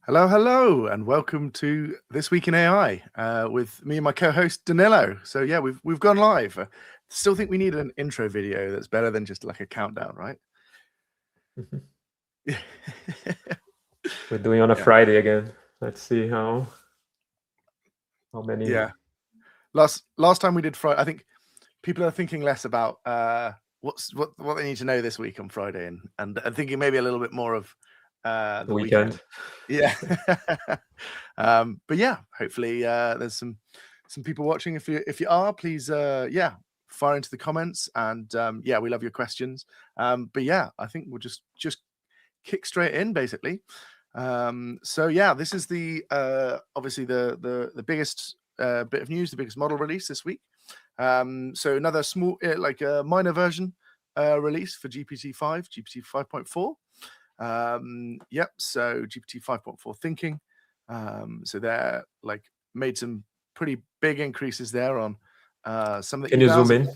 Hello, hello, and welcome to This Week in AI with me and my co-host Danilo. So yeah, we've gone live. Still think we need an intro video that's better than just like a countdown, right? We're doing on a Friday again. Let's see how many. Yeah. Last time we did Friday, I think people are thinking less about what they need to know this week on Friday, and thinking maybe a little bit more of the weekend. Yeah. But yeah, hopefully there's some people watching. If you are, please fire into the comments, and we love your questions. But yeah, I think we'll just kick straight in basically. So yeah, this is the obviously the biggest bit of news, the biggest model release this week. So another small like a minor version release for GPT-5, GPT 5.4. So GPT 5.4 thinking. So they're like made some pretty big increases there on some of the Can you zoom in?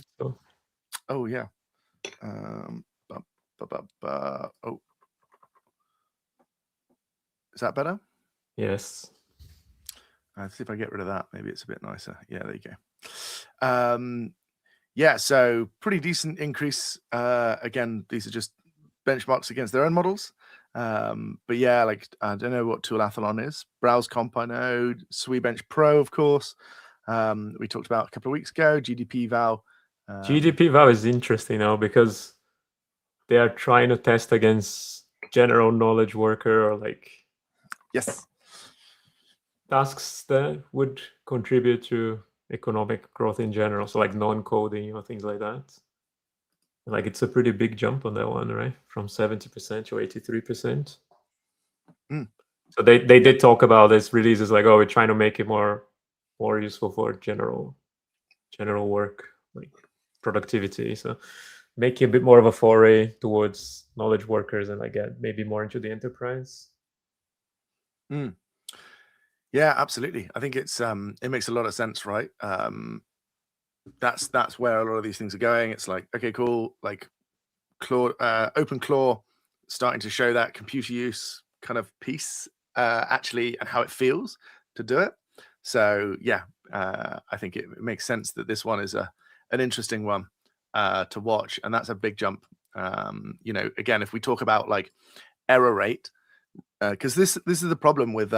Oh yeah. Oh, is that better? Yes. Let's see if I get rid of that. Maybe it's a bit nicer. Yeah, there you go. Yeah, so pretty decent increase. Again, these are just benchmarks against their own models. But yeah, like I don't know what Toolathlon is. Browse Comp, I know. SweBench Pro, of course. We talked about a couple of weeks ago. GDP Val. GDP Val is interesting now because they are trying to test against general knowledge worker or like tasks that would contribute to economic growth in general. So like non-coding or things like that. Like it's a pretty big jump on that one, right? From 70% to 83%. So they did talk about this releases like, oh, we're trying to make it more useful for general work, like productivity. So make it a bit more of a foray towards knowledge workers and like maybe more into the enterprise. Yeah, absolutely. I think it's it makes a lot of sense, right? That's where a lot of these things are going. It's like, okay, cool, like Claude, OpenClaw starting to show that computer use kind of piece actually, and how it feels to do it. So yeah, I think it makes sense that this one is an interesting one to watch, and that's a big jump. Again, if we talk about like error rate, because this is the problem with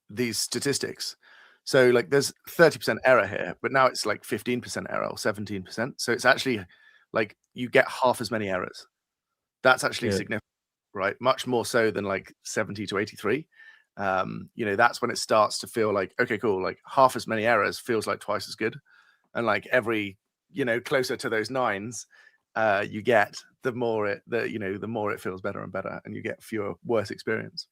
these statistics. So like there's 30% error here, but now it's like 15% error or 17%. So it's actually like you get half as many errors. That's actually significant, right? Much more so than like 70 to 83. That's when it starts to feel like, okay, cool, like half as many errors feels like twice as good. And like every, closer to those nines you get, the more it feels better and better, and you get fewer worse experience.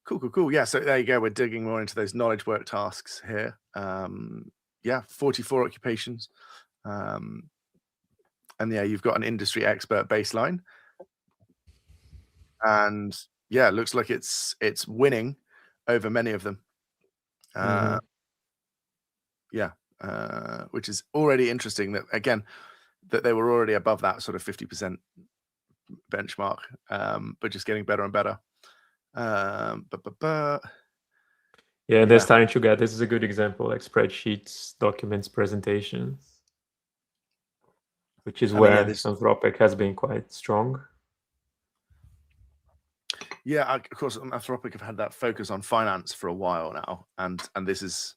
Cool. Yeah, so there you go. We're digging more into those knowledge work tasks here. 44 occupations. And yeah, you've got an industry expert baseline. And yeah, it looks like it's winning over many of them. Which is already interesting that, again, that they were already above that sort of 50% benchmark, but just getting better and better. They're starting to get, this is a good example, like spreadsheets, documents, presentations, which is where Anthropic has been quite strong. Yeah, of course, Anthropic have had that focus on finance for a while now, and this is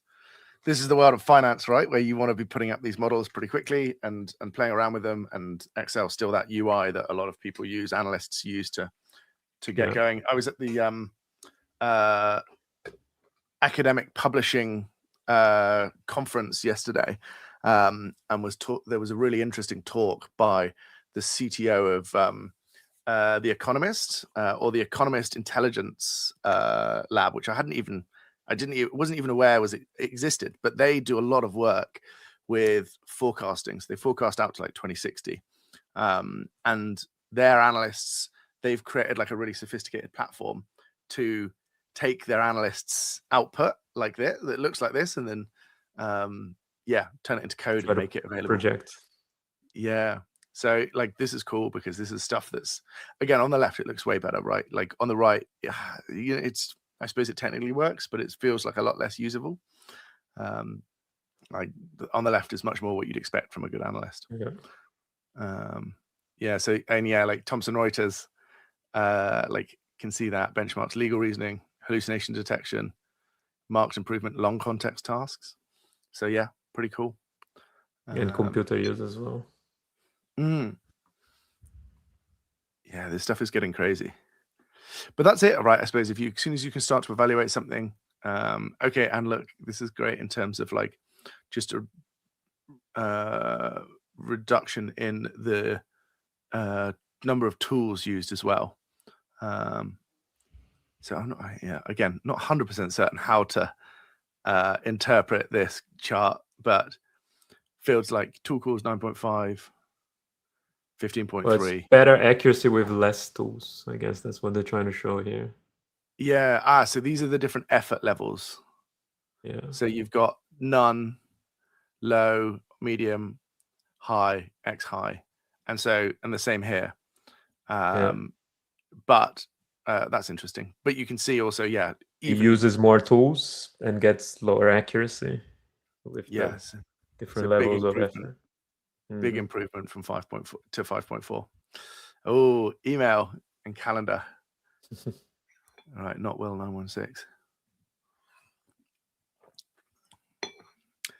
the world of finance, right? Where you want to be putting up these models pretty quickly and playing around with them, and Excel still that UI that a lot of people use, analysts use to get going. I was at the academic publishing conference yesterday, and there was a really interesting talk by the CTO of The Economist, or the Economist Intelligence Lab, which wasn't even aware it existed, but they do a lot of work with forecasting. So they forecast out to like 2060, and their analysts, they've created like a really sophisticated platform to take their analysts' output like this, that looks like this, and then turn it into code and make it available. Project. Yeah, So like this is cool because this is stuff that's, again, on the left it looks way better, right? Like on the right, it's, I suppose it technically works, but it feels like a lot less usable. Like on the left is much more what you'd expect from a good analyst. Yeah. So like Thomson Reuters, like can see that benchmarks legal reasoning, hallucination detection, marked improvement, long context tasks. So yeah, pretty cool. And computer use as well. Yeah, this stuff is getting crazy. But that's it, right? I suppose as soon as you can start to evaluate something, okay, and look, this is great in terms of like just a reduction in the number of tools used as well. So I'm not, again, not 100% certain how to interpret this chart, but fields like tool calls 9.5, 15.3. Well, it's better accuracy with less tools. I guess that's what they're trying to show here. Yeah. So these are the different effort levels. Yeah. So you've got none, low, medium, high, X high, and the same here. But that's interesting. But you can see also, it uses more tools and gets lower accuracy with different levels of effort. Big improvement from 5.4 to 5.4. Oh, email and calendar. All right, not Will 916.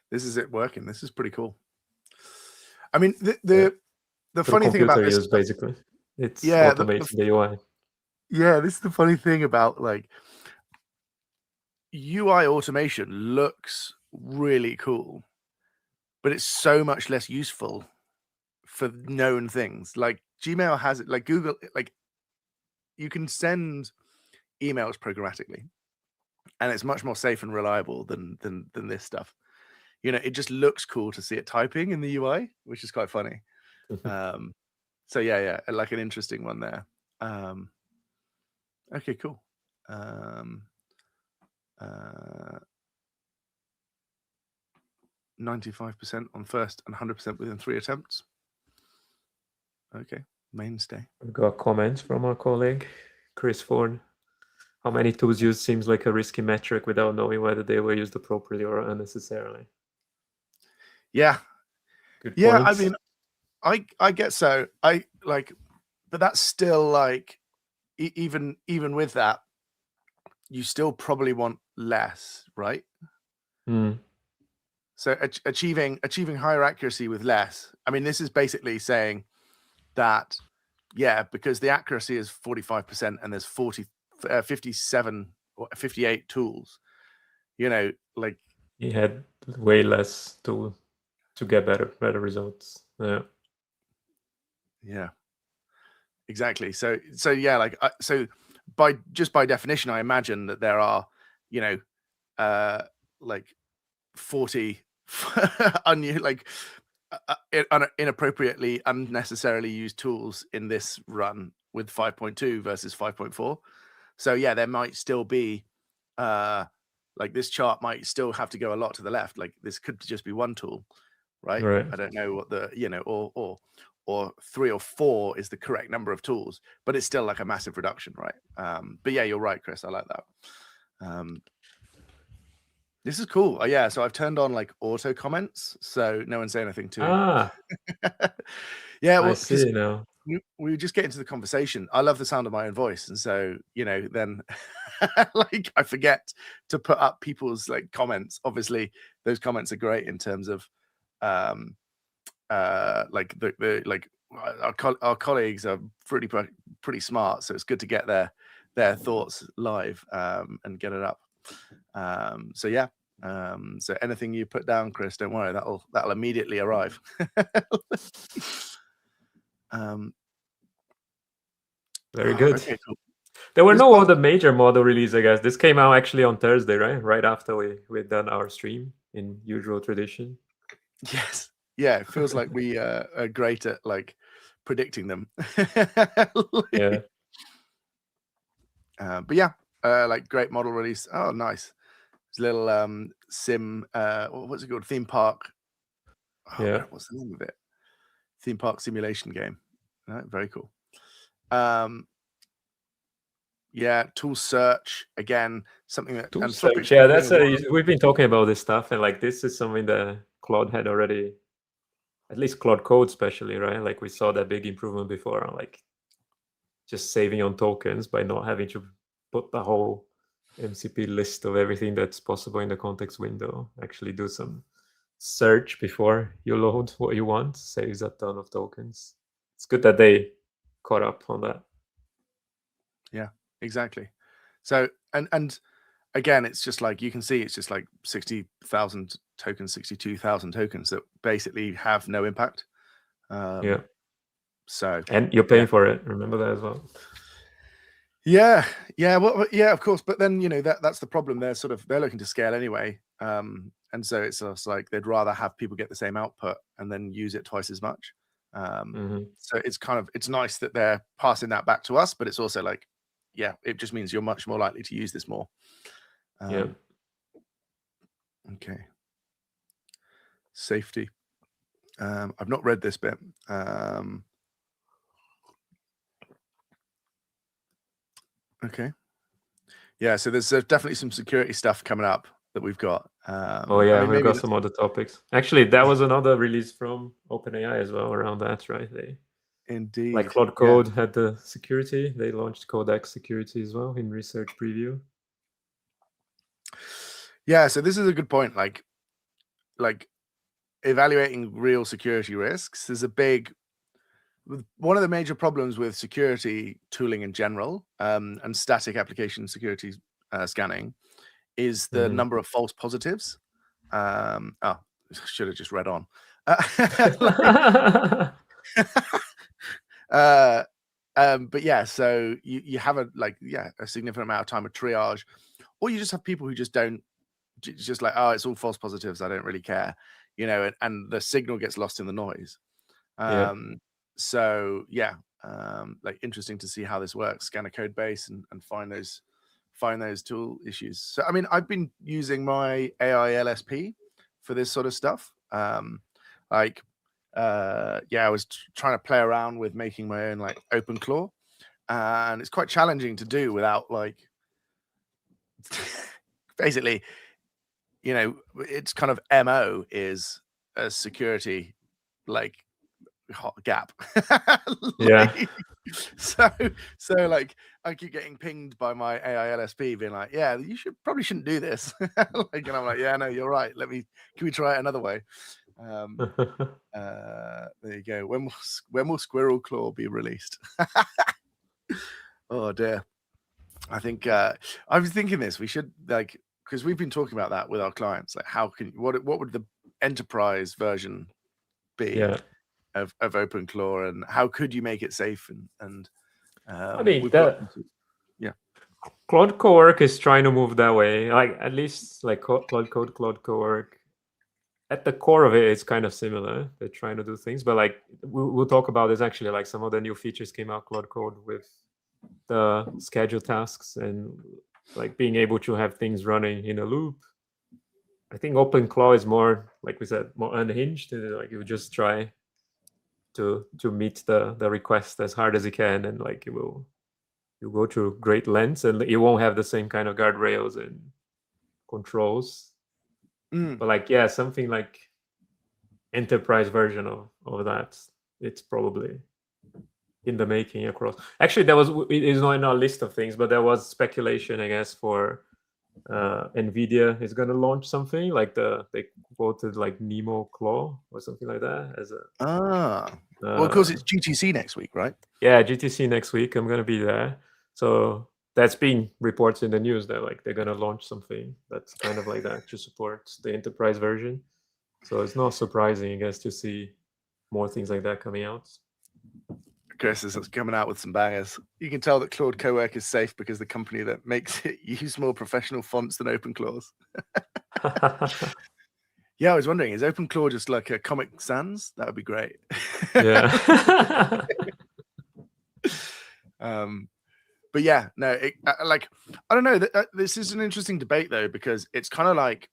This is it working. This is pretty cool. I mean, the funny thing about this, basically, it's automating the UI. Yeah, this is the funny thing about like UI automation looks really cool, but it's so much less useful for known things. Like Gmail has it, like Google, like you can send emails programmatically, and it's much more safe and reliable than this stuff. It just looks cool to see it typing in the UI, which is quite funny. So yeah, like an interesting one there. Okay, cool. 95% on first and 100% within 3 attempts. Okay, mainstay. We've got comments from our colleague, Chris Ford. How many tools used seems like a risky metric without knowing whether they were used appropriately or unnecessarily. Yeah. Good yeah, points. I mean, I get so. But that's still like, even with that, you still probably want less, right? So achieving higher accuracy with less. I mean, this is basically saying that, because the accuracy is 45% and there's 57 or 58 tools, like he had way less to get better results. Yeah, exactly. So yeah, like so by definition, I imagine that there are, like 40 inappropriately, unnecessarily used tools in this run with 5.2 versus 5.4. So yeah, there might still be like this chart might still have to go a lot to the left. Like this could just be one tool, right? I don't know what the or 3 or 4 is the correct number of tools, but it's still like a massive reduction, right? But yeah, you're right, Chris. I like that. This is cool. So I've turned on like auto comments, so no one say anything to me. Yeah, well, I see now. We just get into the conversation. I love the sound of my own voice, and so then like I forget to put up people's like comments. Obviously, those comments are great in terms of like the like our colleagues are pretty smart, so it's good to get their thoughts live and get it up. So yeah. So anything you put down, Chris, don't worry, that'll immediately arrive. Very good. Okay, cool. There were no other major model release, I guess. This came out actually on Thursday, right? Right after we'd done our stream in usual tradition. Yes. Yeah, it feels like we are great at like predicting them. Yeah. But yeah, like great model release. Oh, nice. It's a little sim. What's it called? Theme park. Oh, yeah. what's the name of it? theme park simulation game. Very cool. Yeah, tool search again, something that Tool Anthropic's search, yeah, been doing we've been talking about this stuff, and like this is something that Claude had already, at least Claude Code especially, right? Like we saw that big improvement before on like just saving on tokens by not having to put the whole MCP list of everything that's possible in the context window. Actually do some search before you load what you want, saves a ton of tokens. It's good that they caught up on that. Yeah, exactly. So and again, it's just like you can see, it's just like 60,000 tokens, 62,000 tokens that basically have no impact. Yeah. So And you're paying for it. Remember that as well. Yeah, well, yeah, of course. But then that's the problem. They're looking to scale anyway, and so it's just like they'd rather have people get the same output and then use it twice as much. So it's nice that they're passing that back to us, but it's also like, yeah, it just means you're much more likely to use this more. Yeah. Okay. Safety. I've not read this bit. Okay. Yeah, so there's definitely some security stuff coming up that we've got. Oh yeah, we've got some other topics. Actually, that was another release from OpenAI as well around that, right? Indeed. Like Claude Code had the security. They launched Codex security as well in research preview. Yeah, so this is a good point. Like evaluating real security risks is one of the major problems with security tooling in general, and static application security scanning is the number of false positives. Should have just read on. But yeah, so you have a significant amount of time of triage, or you just have people who just don't, just like, oh, it's all false positives, I don't really care, and the signal gets lost in the noise. So yeah, like interesting to see how this works, scan a code base and find those tool issues. So I mean, I've been using my AI LSP for this sort of stuff. I was trying to play around with making my own like OpenClaw, and it's quite challenging to do without like basically, it's kind of MO is a security like hot gap. So like I keep getting pinged by my AI LSP being like, yeah, you probably shouldn't do this. And I'm like, yeah, no, you're right. Can we try it another way? There you go. When will Squirrel Claw be released? Oh dear. I think I was thinking this. We should because we've been talking about that with our clients. Like, what would the enterprise version be of OpenClaw, and how could you make it safe? And I mean, Claude Cowork is trying to move that way. Like at least like Claude Code, Claude Cowork. At the core of it, it's kind of similar. They're trying to do things, but like we'll talk about this actually. Like some of the new features came out Claude Code with the schedule tasks and like being able to have things running in a loop. I think OpenClaw is more, like we said, more unhinged. Like you just try to meet the request as hard as you can, and like you go through great lengths, and you won't have the same kind of guardrails and controls. But like, yeah, something like enterprise version of that, it's probably in the making across. Actually, it is not in our list of things, but there was speculation, I guess, for NVIDIA is going to launch something like they quoted like Nemo Claw or something like that as a. Well, of course, it's GTC next week, right? Yeah, GTC next week. I'm going to be there. So that's being reported in the news that like they're going to launch something that's kind of like that to support the enterprise version. So it's not surprising, I guess, to see more things like that coming out. Chris is coming out with some bangers. You can tell that Claude Cowork is safe because the company that makes it use more professional fonts than OpenClaws. Yeah, I was wondering, is OpenClaw just like a Comic Sans? That would be great. Yeah. But yeah, no, I don't know. This is an interesting debate though, because it's kind of like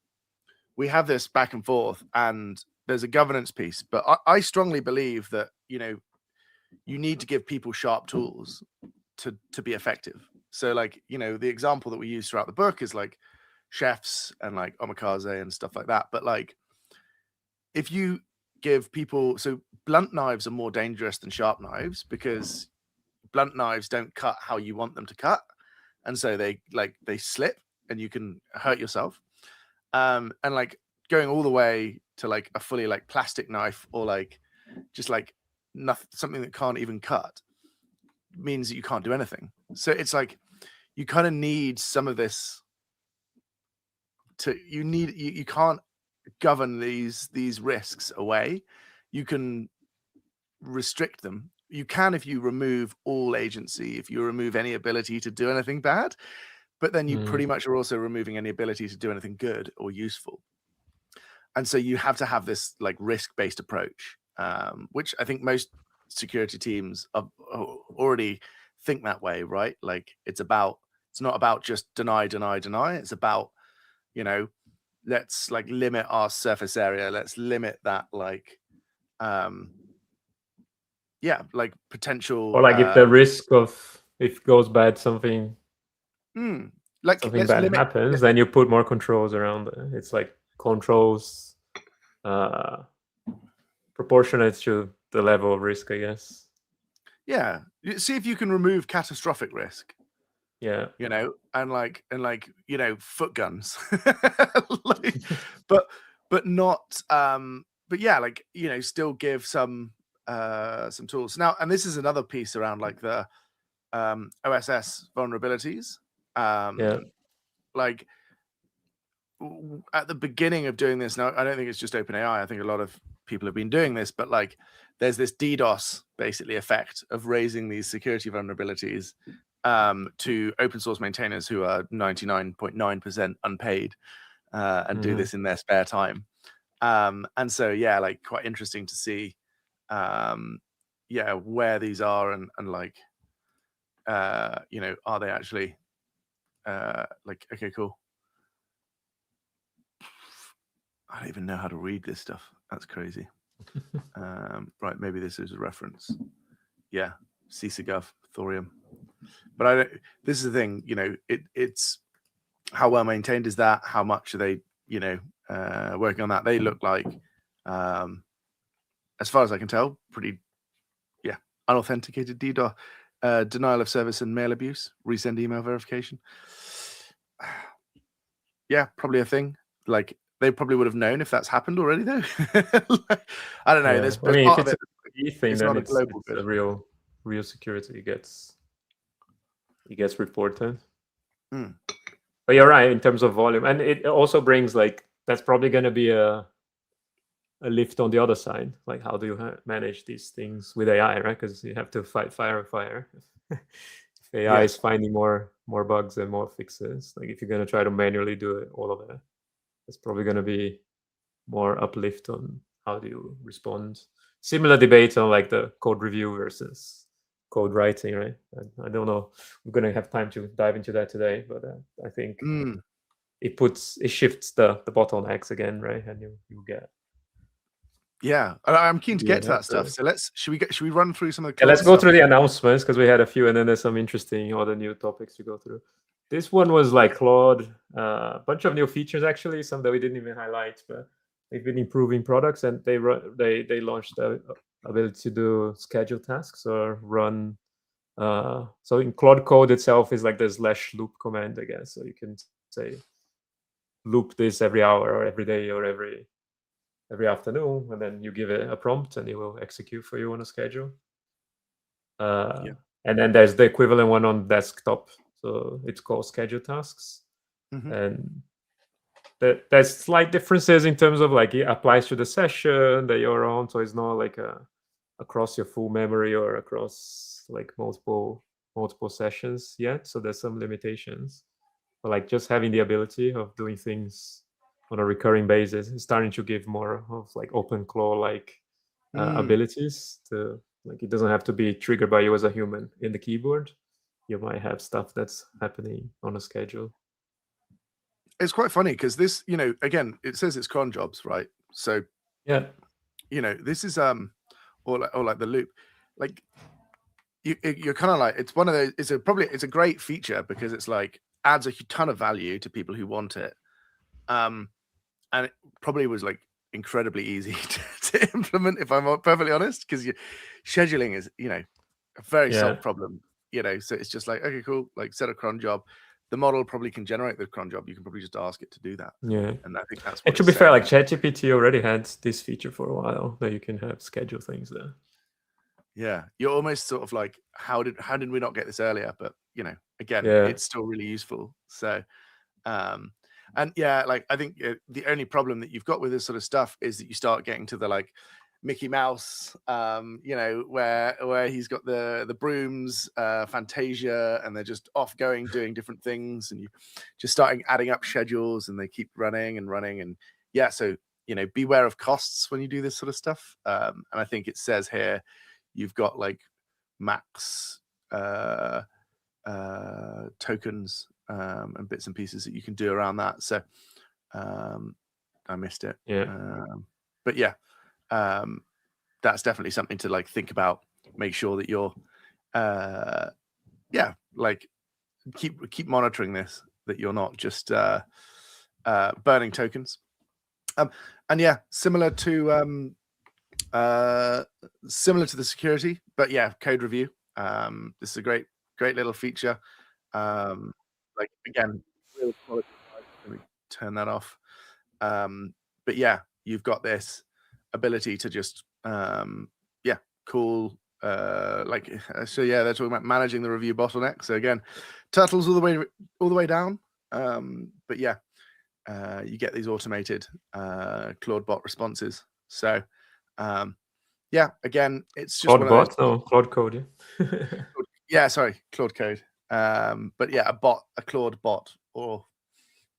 we have this back and forth, and there's a governance piece. But I strongly believe that you need to give people sharp tools to be effective. So like, the example that we use throughout the book is like chefs and like omakase and stuff like that. But like, if you give people, so blunt knives are more dangerous than sharp knives because blunt knives don't cut how you want them to cut, and so they slip and you can hurt yourself. And like going all the way to like a fully like plastic knife or like just like nothing, something that can't even cut, means that you can't do anything. So it's like you kind of need some of this you can't govern these risks away. You can restrict them. You can if you remove all agency, if you remove any ability to do anything bad, but then you pretty much are also removing any ability to do anything good or useful. And so you have to have this like risk-based approach, which I think most security teams already think that way, right? Like it's not about just deny. It's about, let's like limit our surface area. Let's limit that like, like potential. Or like if the risk of if it goes bad, something bad happens, then you put more controls around it. It's like controls proportionate to the level of risk, I guess. Yeah, see if you can remove catastrophic risk. Yeah, and foot guns, but not but yeah, like still give some tools now. And this is another piece around like the OSS vulnerabilities. Like at the beginning of doing this, now I don't think it's just OpenAI. I think a lot of people have been doing this, but like there's this DDoS basically effect of raising these security vulnerabilities to open source maintainers who are 99.9% unpaid and do this in their spare time. And so, like quite interesting to see, where these are and like, are they actually like, okay, cool. I don't even know how to read this stuff. That's crazy. Right, maybe this is a reference. Yeah, CISA thorium. But this is the thing, it's how well maintained is that? How much are they, working on that? They look like, as far as I can tell, pretty, unauthenticated DDoS, denial of service and mail abuse, resend email verification. Yeah, probably a thing. Like they probably would have known if that's happened already, though. Like, I don't know. Yeah. There's I mean, if it's a thing, then not it's a real security. It gets reported. But you're right in terms of volume, and it also brings like that's probably going to be a lift on the other side. Like, how do you manage these things with AI, right? Because you have to fight fire with fire. If AI is finding more bugs and more fixes, like if you're going to try to manually do it, all of it, it's probably going to be more uplift on how do you respond. Similar debate on like the code review versus code writing, right? I don't know. We're going to have time to dive into that today, but I think it shifts the bottlenecks again, right? And you get. Yeah, I'm keen to get to that stuff. So should we run through some of the let's go through the announcements because we had a few, and then there's some interesting other new topics to go through. This one was like Claude, a bunch of new features actually, some that we didn't even highlight, but they've been improving products, and they launched the ability to do schedule tasks or run. So in Claude Code itself is like this /loop command, I guess. So you can say loop this every hour or every day or every afternoon, and then you give it a prompt and it will execute for you on a schedule. And then there's the equivalent one on desktop. So it's called schedule tasks. And there's slight differences in terms of like it applies to the session that you're on. So it's not like across your full memory or across like multiple sessions yet. So there's some limitations. But like just having the ability of doing things on a recurring basis is starting to give more of like OpenClaw like abilities to like it doesn't have to be triggered by you as a human in the keyboard. You might have stuff that's happening on a schedule. It's quite funny because this, again, it says it's cron jobs, right? So yeah, this is or like the loop, like you're kind of like, it's one of those, it's a great feature because it's like adds a ton of value to people who want it. And it probably was like incredibly easy to implement, if I'm perfectly honest, because scheduling is, a very solved problem, so it's just like, okay, cool, like set a cron job. The model probably can generate the cron job. You can probably just ask it to do that. Yeah. And I think that's And what to it's be fair, saying. like ChatGPT already had this feature for a while that you can have schedule things there. Yeah, you're almost sort of like, how did we not get this earlier? But again, Yeah. it's still really useful. So, and yeah, like I think the only problem that you've got with this sort of stuff is that you start getting to the like Mickey Mouse, where he's got the brooms, Fantasia, and they're just off going doing different things, and you just starting adding up schedules, and they keep running and running, and yeah, so beware of costs when you do this sort of stuff. And I think it says here you've got like max tokens and bits and pieces that you can do around that. So I missed it. Yeah. But yeah, that's definitely something to like think about. Make sure that you're like keep monitoring this, that you're not just burning tokens. And yeah, similar to the security, but yeah, code review. This is a great little feature. Like again, real quality. Let me turn that off. But yeah, you've got this ability to just cool. Like so, yeah, they're talking about managing the review bottleneck. So again, turtles all the way down. But yeah, you get these automated Claude bot responses. So yeah, again, it's just Claude one of those. bot? No, Claude code. Yeah, sorry, Claude code. But yeah, a Claude bot, or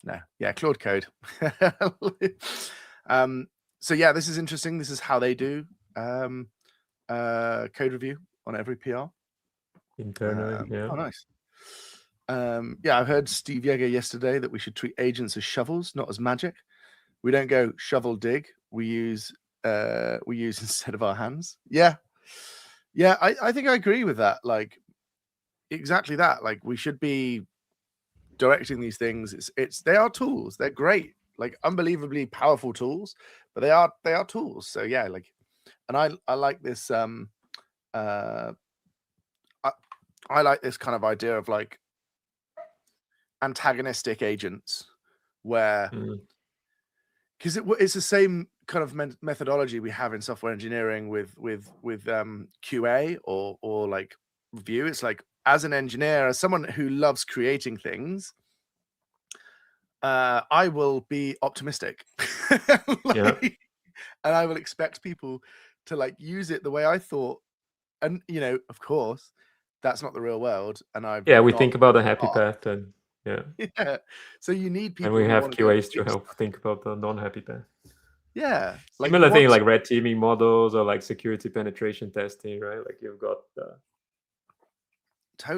no, yeah, Claude code. So yeah, this is interesting. This is how they do code review on every PR Internally. Yeah. Oh, nice. Yeah, I heard Steve Yeager yesterday that we should treat agents as shovels, not as magic. We don't go shovel dig. We use instead of our hands. Yeah, I think I agree with that. Like exactly that. Like we should be directing these things. They are tools. They're great, like unbelievably powerful tools, but they are tools. So yeah, like, and I like this. I like this kind of idea of like antagonistic agents, where because it's the same kind of methodology we have in software engineering with QA or like review. It's like, as an engineer, as someone who loves creating things, I will be optimistic. Yeah. And I will expect people to like use it the way I thought. And of course, that's not the real world. And we think about the happy path, and yeah. So you need people, and we who have want to go QAs to fix help think about the non-happy path. Yeah, Similar thing like red teaming models or like security penetration testing, right? Like you've got the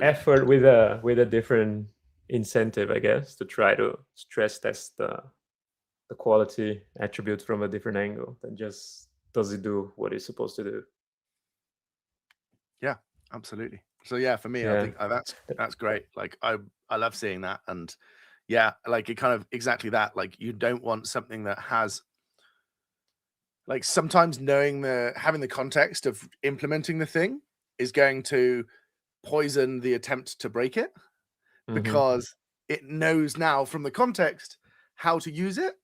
effort with a different incentive, I guess, to try to stress test the quality attributes from a different angle than just does it do what it's supposed to do. Yeah, absolutely. So yeah, for me, I think that's great. Like I love seeing that, and yeah, like it kind of exactly that. Like you don't want something that has, like, sometimes having the context of implementing the thing is going to poison the attempt to break it, because it knows now from the context how to use it.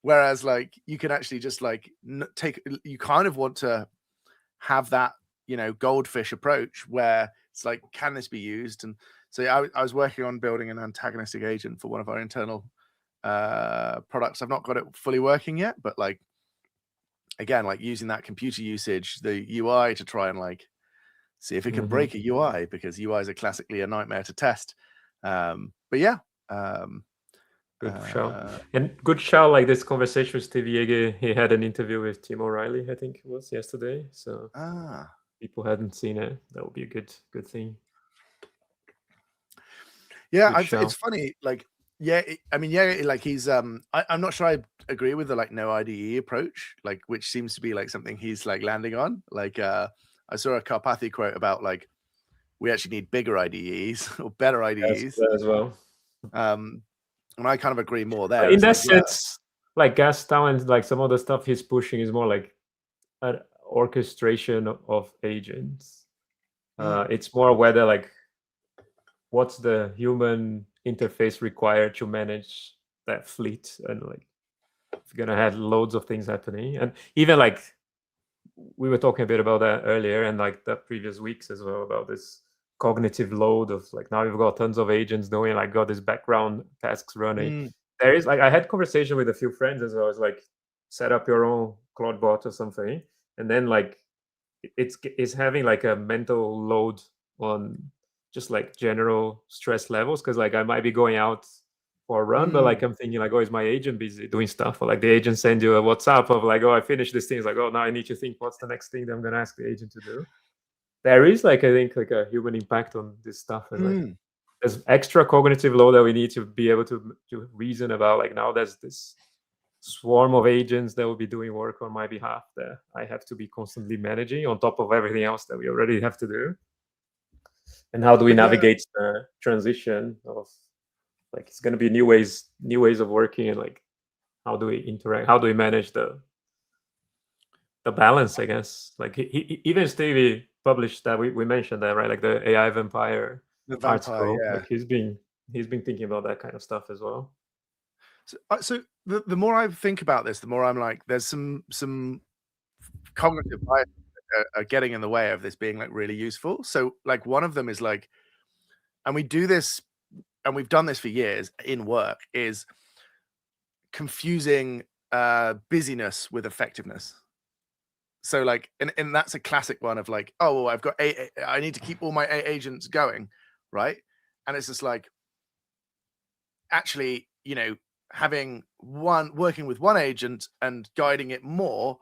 Whereas like you can actually just like you kind of want to have that, goldfish approach where it's like, can this be used? And so yeah, I was working on building an antagonistic agent for one of our internal products. I've not got it fully working yet, but like, again, like using that computer usage, the UI, to try and like see if it can break a UI, because UIs are classically a nightmare to test. But yeah. Good show. And good show, like this conversation with Steve Yeager. He had an interview with Tim O'Reilly, I think it was yesterday. So people hadn't seen it. That would be a good thing. Yeah, it's funny. Like Yeah, I mean, yeah, like he's I'm not sure I agree with the like no IDE approach, like which seems to be like something he's like landing on. Like I saw a Karpathy quote about like we actually need bigger IDEs or better IDEs. As well. And I kind of agree more there. In It's that like, yeah. sense, like Gastown and like some of the stuff he's pushing is more like an orchestration of agents. It's more whether like what's the human interface required to manage that fleet, and like if you're gonna have loads of things happening, and even like we were talking a bit about that earlier, and like the previous weeks as well, about this cognitive load of like now you've got tons of agents doing like got this background tasks running. There is like I had conversation with a few friends as well. It's like set up your own Claude bot or something, and then like it's having like a mental load on just like general stress levels, because like I might be going out for a run, but like I'm thinking like, oh, is my agent busy doing stuff? Or like the agent send you a WhatsApp of like, oh, I finished this thing. It's like, oh, now I need to think what's the next thing that I'm gonna ask the agent to do. There is like I think like a human impact on this stuff, and like there's extra cognitive load that we need to be able to reason about. Like now there's this swarm of agents that will be doing work on my behalf that I have to be constantly managing on top of everything else that we already have to do. And how do we navigate the transition of like it's going to be new ways of working, and like how do we interact? How do we manage the balance? I guess like even Stevie published that we mentioned that, right? Like the AI vampire article. Yeah. Like he's been thinking about that kind of stuff as well. So the more I think about this, the more I'm like, there's some cognitive bias are getting in the way of this being like really useful. So like one of them is like, and we do this, and we've done this for years in work, is confusing busyness with effectiveness. So like, and that's a classic one of like, oh, well, I've got I need to keep all my agents going, right? And it's just like, actually, you know, working with one agent and guiding it more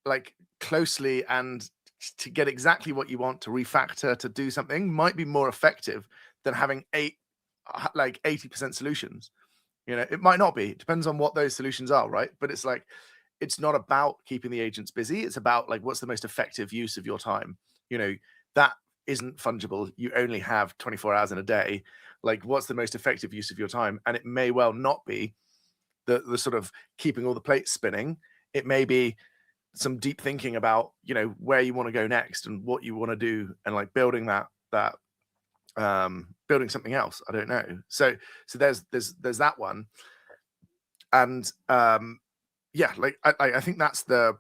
like closely and to get exactly what you want to refactor to do something might be more effective than having 80% solutions. You know, it might not be. It depends on what those solutions are, right? But it's like, it's not about keeping the agents busy. It's about like, what's the most effective use of your time? You know, that isn't fungible. You only have 24 hours in a day. Like, what's the most effective use of your time? And it may well not be the sort of keeping all the plates spinning. It may be some deep thinking about, you know, where you want to go next and what you want to do, and like building building something else. I don't know. So there's that one. And yeah, like I think that's the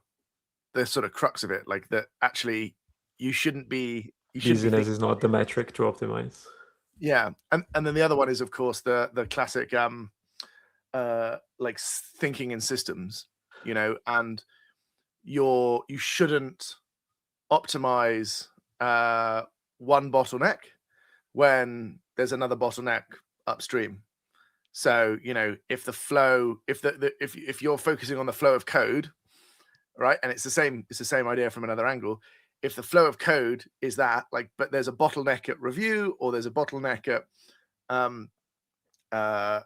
sort of crux of it, like that actually you shouldn't be Busyness is not the metric to optimize. Yeah. And then the other one is of course the classic like thinking in systems, you know, and you shouldn't optimize one bottleneck when there's another bottleneck upstream. So, you know, if the flow, if you're focusing on the flow of code, right, and it's the same idea from another angle. If the flow of code is that, like, but there's a bottleneck at review, or there's a bottleneck at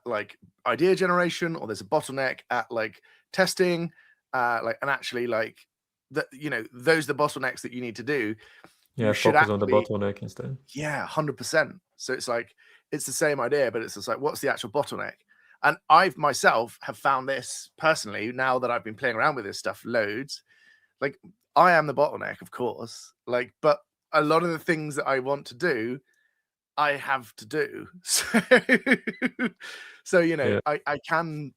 like idea generation, or there's a bottleneck at like testing, like, and actually like that, you know, those are the bottlenecks that you need to do. Yeah, you should focus on the bottleneck instead. Yeah, 100%. So it's like, it's the same idea, but it's just like, what's the actual bottleneck? And I've myself have found this personally, now that I've been playing around with this stuff loads, like I am the bottleneck, of course, like, but a lot of the things that I want to do, I have to do. So you know, Yeah. I can,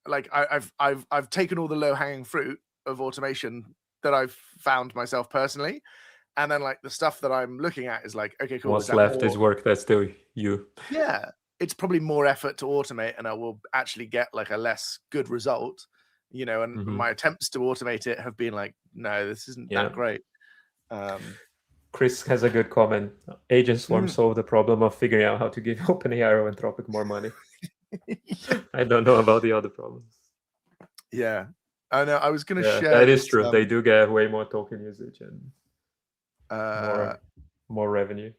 like, I've taken all the low hanging fruit of automation that I've found myself personally, and then like the stuff that I'm looking at is like, okay, cool. What's left is work that's still you. Yeah, it's probably more effort to automate, and I will actually get like a less good result, you know. And my attempts to automate it have been like, no, this isn't that great. Chris has a good comment. Agent Swarm solve the problem of figuring out how to give OpenAI or Anthropic more money. I don't know about the other problems. Yeah, I know. I was going to share. That is true. They do get way more token usage and more revenue.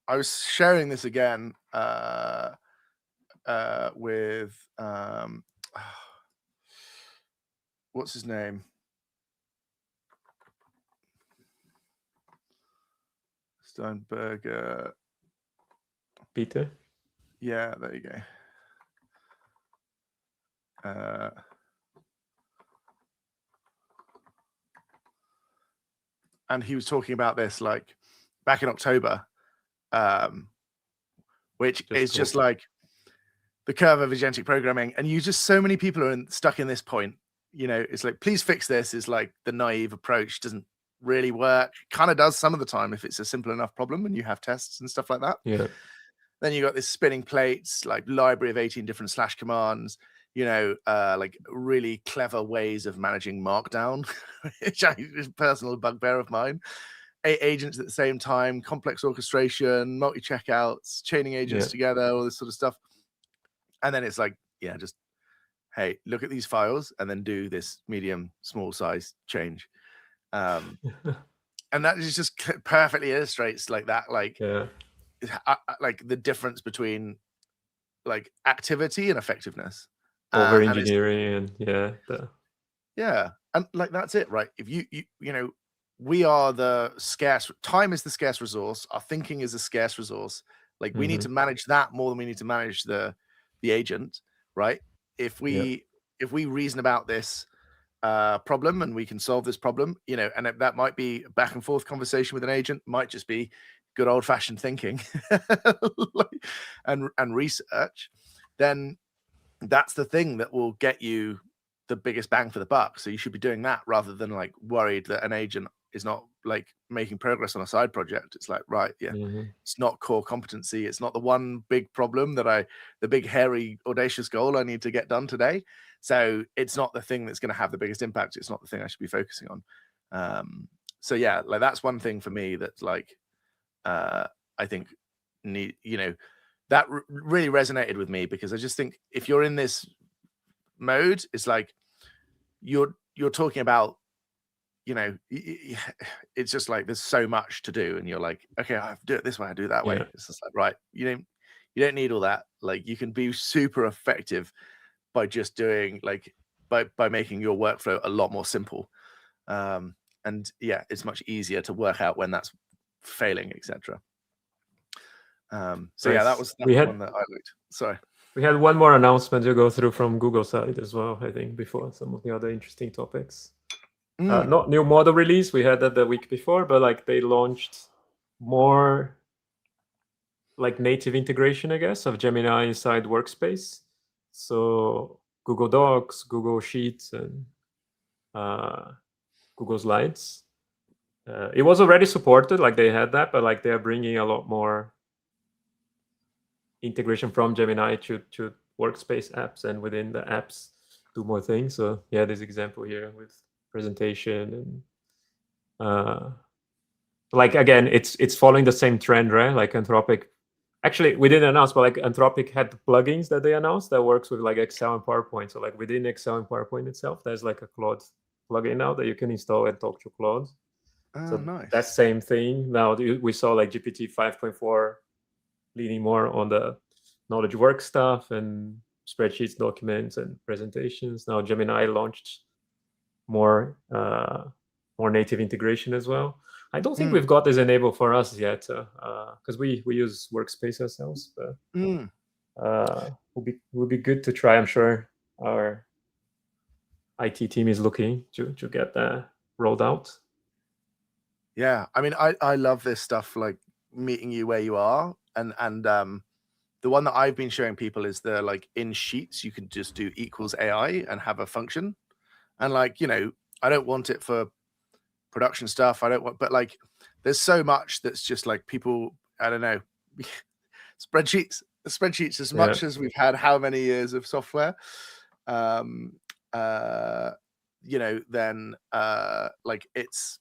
I was sharing this again with what's his name? Steinberger. Peter. Yeah, there you go. And he was talking about this like back in October, which is cool. just like the curve of agentic programming. And so many people are stuck in this point. You know, it's like, please fix this is like the naive approach, doesn't really work. Kind of does some of the time if it's a simple enough problem and you have tests and stuff like that. Yeah. Then you got this spinning plates, like library of 18 different slash commands, you know, like really clever ways of managing Markdown, which is a personal bugbear of mine. 8 agents at the same time, complex orchestration, multi-checkouts, chaining agents together, all this sort of stuff. And then it's like, yeah, just, hey, look at these files and then do this medium, small size change. And that just perfectly illustrates like that, like, like the difference between like activity and effectiveness. Over engineering yeah. And like, that's it, right? If you know, we are the scarce, time is the scarce resource. Our thinking is a scarce resource. Like we need to manage that more than we need to manage the agent, right? If we reason about this problem and we can solve this problem, you know, and that might be a back and forth conversation with an agent, might just be good old fashioned thinking and research, then that's the thing that will get you the biggest bang for the buck. So you should be doing that rather than like worried that an agent is not like making progress on a side project. It's like, right, it's not core competency. It's not the one big problem that the big hairy audacious goal I need to get done today. So it's not the thing that's going to have the biggest impact. It's not the thing I should be focusing on. So yeah, like that's one thing for me that's like, I think that really resonated with me, because I just think if you're in this mode, it's like you're talking about, you know, it's just like there's so much to do, and you're like, okay, I have to do it this way, I do it that way. It's just like, right, you don't need all that. Like you can be super effective by just doing like by making your workflow a lot more simple. And yeah, it's much easier to work out when that's failing, etc. So yeah, that was one that I looked. Sorry. We had one more announcement to go through from Google side as well, I think, before some of the other interesting topics. Not new model release, we had that the week before, but like they launched more like native integration, I guess, of Gemini inside Workspace. So Google Docs, Google Sheets, and Google Slides. It was already supported, like they had that, but like they are bringing a lot more integration from Gemini to Workspace apps, and within the apps do more things. So yeah, this example here with presentation and like again, it's following the same trend, right? Like Anthropic, actually we didn't announce, but like Anthropic had plugins that they announced that works with like Excel and PowerPoint. So like within Excel and PowerPoint itself, there's like a Claude plugin now that you can install and talk to Claude. So nice. that same thing. Now we saw like GPT 5.4 leaning more on the knowledge work stuff and spreadsheets, documents, and presentations. Now Gemini launched more native integration as well. I don't think we've got this enabled for us yet, because we use Workspace ourselves. But would be good to try. I'm sure our IT team is looking to get that rolled out. Yeah, I mean, I love this stuff, like meeting you where you are, and the one that I've been showing people is the like in Sheets you can just do equals AI and have a function, and like, you know, I don't want it for production stuff. I don't want, but like there's so much that's just like people, I don't know, spreadsheets as much as we've had how many years of software, you know, then like it's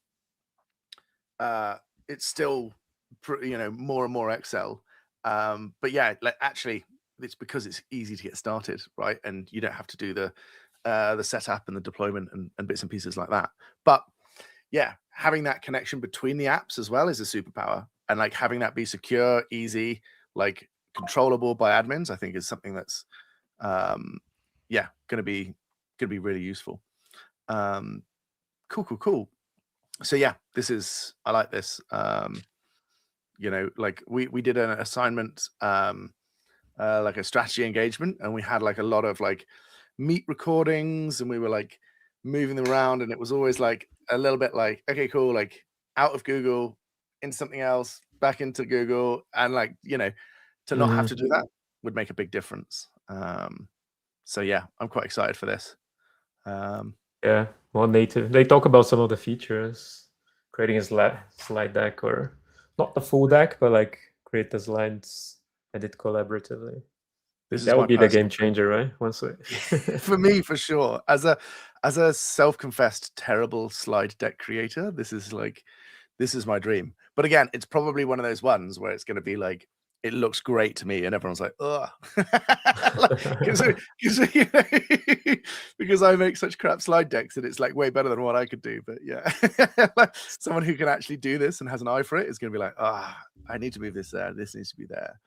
still, you know, more and more Excel. But yeah, like actually it's because it's easy to get started, right? And you don't have to do the setup and the deployment and bits and pieces like that. But yeah, having that connection between the apps as well is a superpower, and like having that be secure, easy, like controllable by admins, I think is something that's going to be really useful. Cool. So yeah, I like this. Like we did an assignment, like a strategy engagement, and we had like a lot of like meet recordings, and we were like moving them around, and it was always like a little bit like, okay, cool, like out of Google into something else, back into Google, and like, to not have to do that would make a big difference. So yeah, I'm quite excited for this. Yeah, more native. They talk about some of the features, creating a slide deck, or not the full deck, but like create the slides, edit collaboratively. That would be the game changer, right? For me, for sure. As a self-confessed terrible slide deck creator, this is my dream. But again, it's probably one of those ones where it's going to be like, it looks great to me, and everyone's like, ugh. Because I make such crap slide decks, and it's like way better than what I could do. But yeah, like someone who can actually do this and has an eye for it is going to be like, I need to move this there. This needs to be there.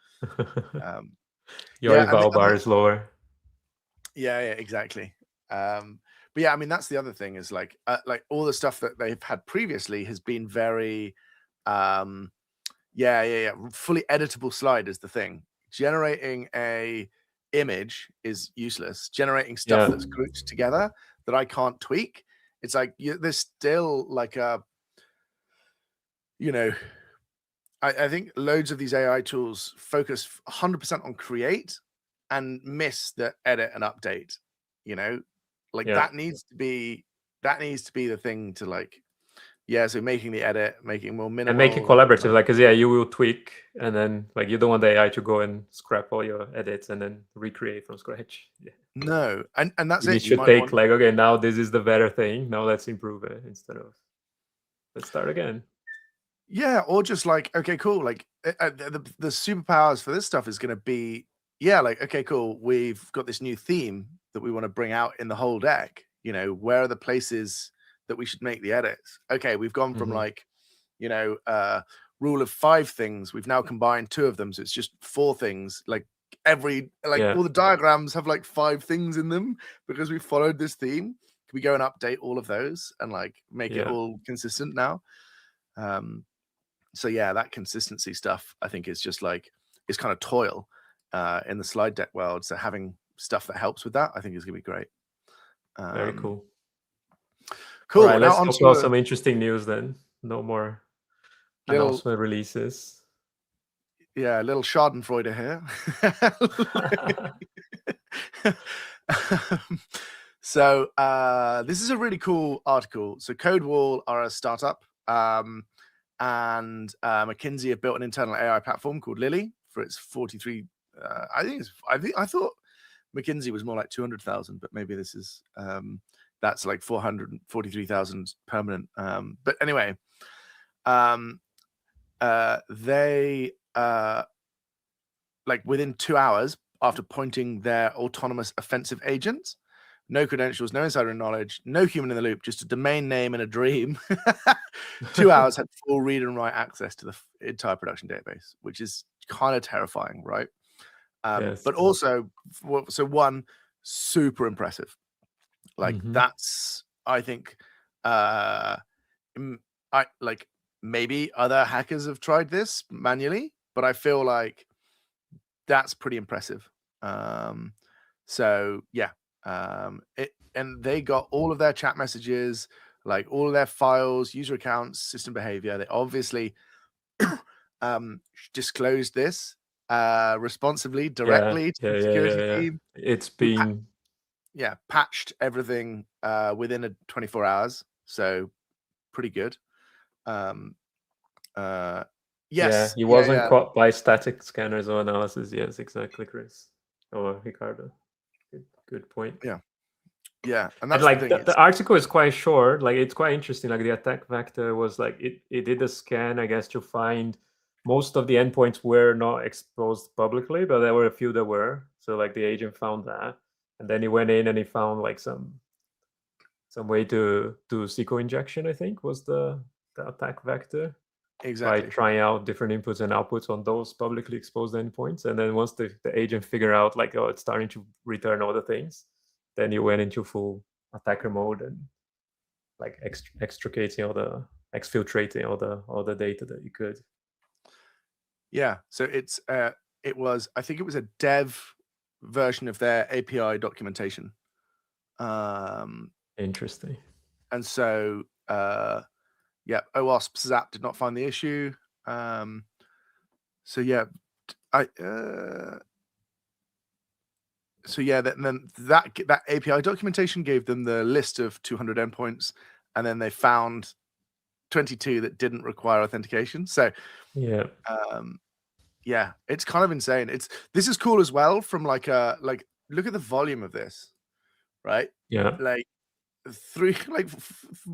Your eval bar is lower. Yeah, exactly. But yeah, I mean, that's the other thing is like all the stuff that they've had previously has been very, fully editable slide is the thing. Generating a image is useless. Generating stuff that's grouped together that I can't tweak, it's like there's still like a, I think loads of these AI tools focus 100% on create and miss the edit and update. That needs to be the thing to like. Yeah, so making the edit, making more minimal. And make it collaborative, like, because you will tweak, and then like you don't want the AI to go and scrap all your edits and then recreate from scratch. Yeah. No, and that's it. You should take like, okay, now this is the better thing. Now let's improve it instead of let's start again. Yeah, or just like, okay, cool. Like the superpowers for this stuff is going to be, like, okay, cool. We've got this new theme that we want to bring out in the whole deck. Where are the places that we should make the edits? Okay, we've gone from like, rule of 5 things. We've now combined 2 of them, so it's just 4 things. Like all the diagrams have like 5 things in them because we followed this theme. Can we go and update all of those and like make it all consistent now? So yeah, that consistency stuff I think is just like, it's kind of toil in the slide deck world. So having stuff that helps with that, I think is gonna be great. Very cool. Cool. Right, let's talk about some interesting news then. No more announcement releases. Yeah, a little Schadenfreude here. So this is a really cool article. So CodeWall are a startup, and McKinsey have built an internal AI platform called Lily for its 43. I thought McKinsey was more like 200,000, but maybe this is that's like 443,000 permanent. But anyway, they like within 2 hours after pointing their autonomous offensive agents, no credentials, no insider knowledge, no human in the loop, just a domain name and a dream. 2 hours had full read and write access to the entire production database, which is kind of terrifying, right? But also, so one, super impressive. Like that's, I think, I like maybe other hackers have tried this manually, but I feel like that's pretty impressive. So yeah, and they got all of their chat messages, like all of their files, user accounts, system behavior. They obviously disclosed this responsibly directly to the security team. It's been patched everything within 24 hours, so pretty good. Yes, he wasn't caught by static scanners or analysis. Yes, exactly, Chris or Ricardo. Good point. Yeah, and that's like the article is quite short. Like it's quite interesting. Like the attack vector was like it did a scan, I guess, to find most of the endpoints were not exposed publicly, but there were a few that were. So like the agent found that, and then he went in and he found like some way to do SQL injection. I think was the attack vector. Exactly. by trying out different inputs and outputs on those publicly exposed endpoints. And then once the agent figure out like, oh, it's starting to return other things, then you went into full attacker mode and like extricating exfiltrating all the data that you could. Yeah. So I think it was a dev version of their API documentation. Interesting. And so yeah, OWASP Zap did not find the issue. So yeah, then that API documentation gave them the list of 200 endpoints, and then they found 22 that didn't require authentication. So yeah, it's kind of insane. This is cool as well from like look at the volume of this, right? Yeah. Like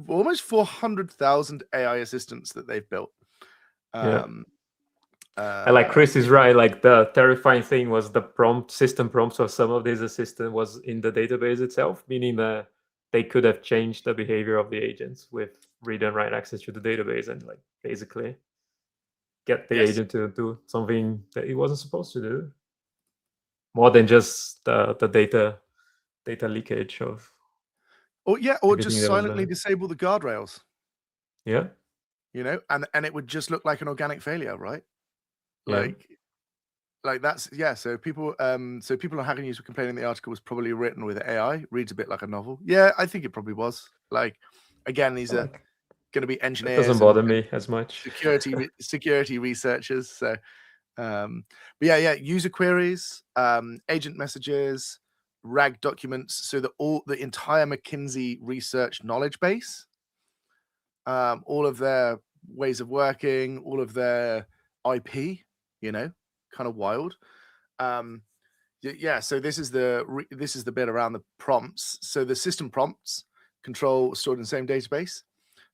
almost 400,000 AI assistants that they've built. And like Chris is right, like the terrifying thing was the system prompts of some of these assistants was in the database itself, meaning that they could have changed the behavior of the agents with read and write access to the database and like basically get the agent to do something that it wasn't supposed to do, more than just the data leakage of. Or just silently disable the guardrails. Yeah. And it would just look like an organic failure, right? Like that's so people on Hacker News were complaining the article was probably written with AI, reads a bit like a novel. Yeah, I think it probably was. Like, again, these are going to be engineers. It doesn't bother me as much. Security researchers. So, but yeah, user queries, agent messages, RAG documents, so that the entire McKinsey research knowledge base, all of their ways of working, all of their IP, kind of wild. So this is the bit around the prompts. So the system prompts control stored in the same database,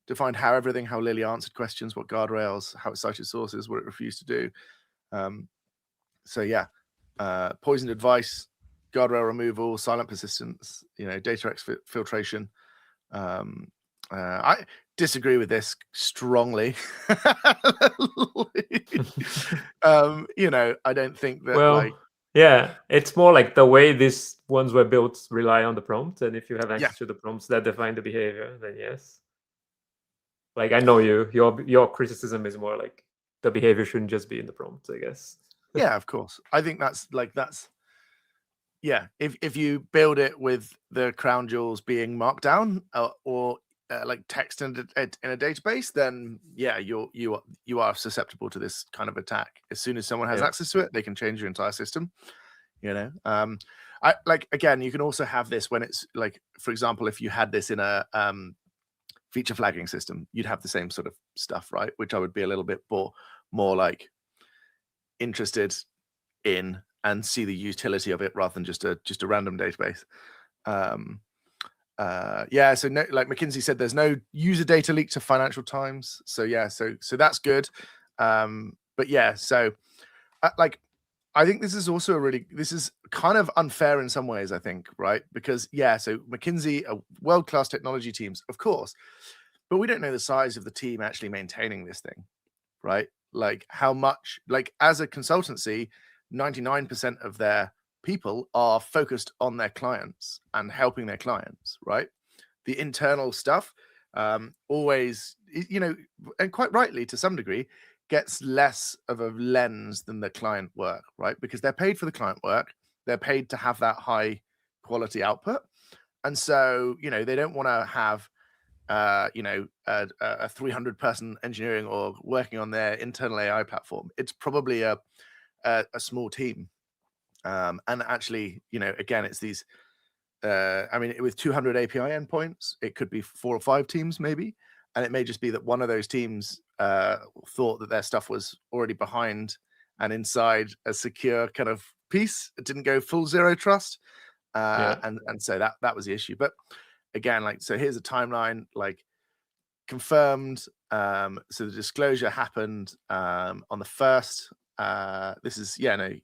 defined how Lily answered questions, what guardrails, how it cited sources, what it refused to do. Poisoned advice, guardrail removal, silent persistence, data exfiltration. I disagree with this strongly. I don't think that it's more like the way these ones were built rely on the prompt, and if you have access to the prompts that define the behavior, then yes. Like I know your criticism is more like the behavior shouldn't just be in the prompt, I guess. Yeah, of course. I think that's if you build it with the crown jewels being markdown or like text in a database, then you are susceptible to this kind of attack. As soon as someone has access to it, they can change your entire system. Again, you can also have this when it's like, for example, if you had this in a feature flagging system, you'd have the same sort of stuff, right? Which I would be a little bit more like interested in and see the utility of it rather than just a random database. So no, like McKinsey said, there's no user data leak to Financial Times. So that's good. I think this is also this is kind of unfair in some ways, I think, right? Because so McKinsey are world-class technology teams, of course, but we don't know the size of the team actually maintaining this thing, right? Like how much, like as a consultancy, 99% of their people are focused on their clients and helping their clients, right? The internal stuff always, and quite rightly to some degree, gets less of a lens than the client work, right? Because they're paid for the client work. They're paid to have that high quality output. And so, they don't want to have, a 300-person engineering org working on their internal AI platform. It's probably a small team. And actually, again, it's these, with 200 API endpoints, it could be 4 or 5 teams maybe. And it may just be that one of those teams thought that their stuff was already behind and inside a secure kind of piece. It didn't go full zero trust. And so that was the issue. But again, so here's a timeline, confirmed. So the disclosure happened on the 1st. This is and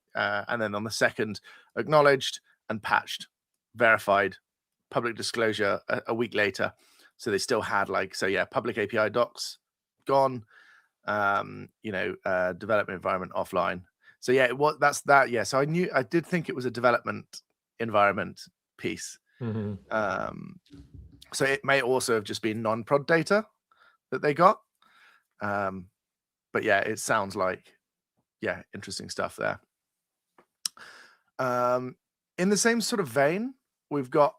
then on the 2nd, acknowledged and patched, verified, public disclosure a week later. So they still had public API docs gone, development environment offline. So yeah, that's that. Yeah, so I did think it was a development environment piece. So it may also have just been non-prod data that they got. But yeah, it sounds like, interesting stuff there. In the same sort of vein, we've got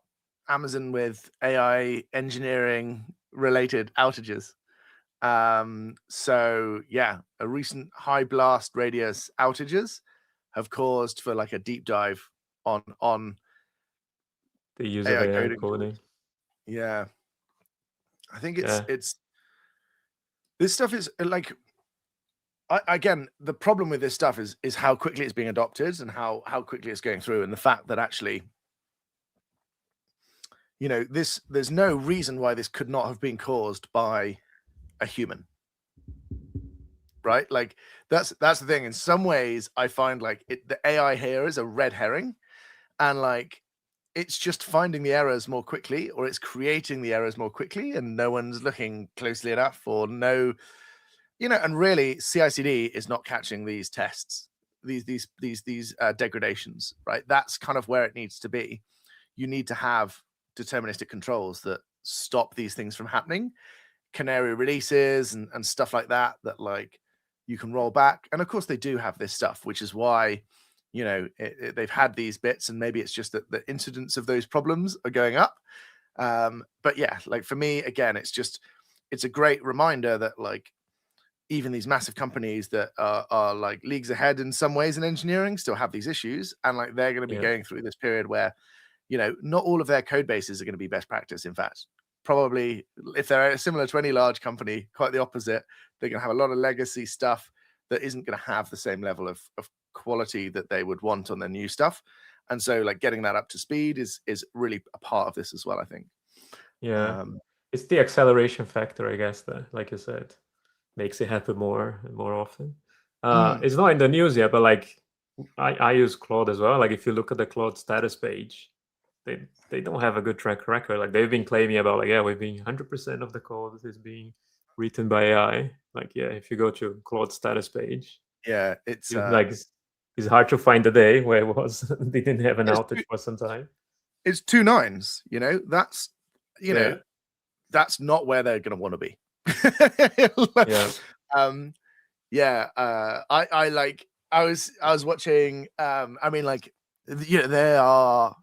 Amazon with AI engineering related outages. So yeah, a recent high blast radius outages have caused for like a deep dive on the use of AI coding. tools. Yeah, I think it's this stuff is like, again, the problem with this stuff is how quickly it's being adopted and how quickly it's going through, and the fact that actually, there's no reason why this could not have been caused by a human, right? Like that's the thing. In some ways, I find like the AI here is a red herring, and like it's just finding the errors more quickly, or it's creating the errors more quickly, and no one's looking closely enough, or no. And really, CI/CD is not catching these tests, these degradations, right? That's kind of where it needs to be. You need to have deterministic controls that stop these things from happening, canary releases and stuff like that like you can roll back. And of course, they do have this stuff, which is why they've had these bits, and maybe it's just that the incidence of those problems are going up. But yeah, like for me, again, it's a great reminder that like even these massive companies that are like leagues ahead in some ways in engineering still have these issues, and like they're going to be going through this period where not all of their code bases are going to be best practice. In fact, probably if they're similar to any large company, quite the opposite. They're going to have a lot of legacy stuff that isn't going to have the same level of quality that they would want on their new stuff. And so like getting that up to speed is really a part of this as well, I think. It's the acceleration factor, I guess, that, like you said, makes it happen more and more often. It's not in the news yet, but like I use Claude as well. Like if you look at the Claude status page, they don't have a good track record. Like they've been claiming about like, we've been 100% of the code is being written by AI. Like if you go to Claude status page, it's like it's hard to find a day where it was they didn't have an outage for some time. It's 2 nines. That's that's not where they're going to want to be. I was watching. I mean, like, there are